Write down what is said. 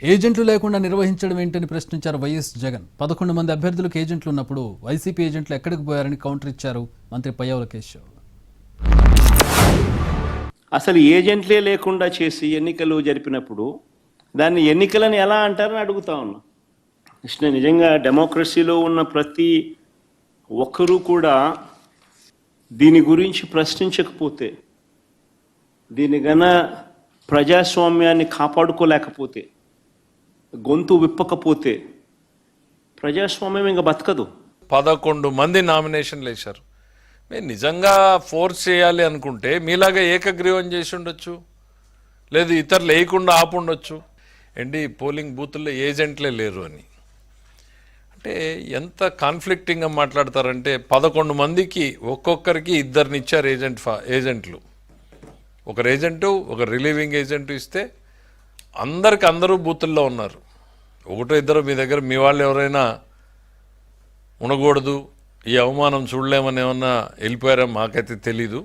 ఏజెంట్లు లేకుండా నిర్వహించడం ఏంటని ప్రశ్నించారు వైఎస్ జగన్. 11 మంది అభ్యర్థులకు ఏజెంట్లు ఉన్నప్పుడు వైసీపీ ఏజెంట్లు ఎక్కడికి పోయారని కౌంటర్ ఇచ్చారు మంత్రి పయ్యావుల కేశవ్. అసలు ఏజెంట్లే లేకుండా చేసి ఎన్నికలు జరిపినప్పుడు దాన్ని ఎన్నికలని ఎలా అంటారని అడుగుతా ఉన్నా. కృష్ణ, నిజంగా డెమోక్రసీలో ఉన్న ప్రతి ఒక్కరూ కూడా దీని గురించి ప్రశ్నించకపోతే, దీని గన ప్రజాస్వామ్యాన్ని కాపాడుకోలేకపోతే, గొంతు విప్పకపోతే ప్రజాస్వామ్యం ఇంకా బతకదు. 11 మంది నామినేషన్లు వేశారు. మీరు నిజంగా ఫోర్స్ చేయాలి అనుకుంటే మీలాగా ఏకగ్రీవం చేసి ఉండొచ్చు, లేదు ఇతరులు వేయకుండా ఆపుండొచ్చు. ఏంటి పోలింగ్ బూతుల్లో ఏజెంట్లే లేరు అని అంటే ఎంత కాన్ఫ్లిక్టింగ్గా మాట్లాడతారంటే 11 మందికి ఒక్కొక్కరికి ఇద్దరినిచ్చారు ఏజెంట్లు. ఒకరు ఏజెంటు, ఒక రిలీవింగ్ ఏజెంటు ఇస్తే అందరూ బూతుల్లో ఉన్నారు. ఒకటో ఇద్దరు మీ దగ్గర మీ వాళ్ళు ఎవరైనా ఉండకూడదు, ఈ అవమానం చూడలేమని ఏమన్నా వెళ్ళిపోయారా మాకైతే తెలీదు.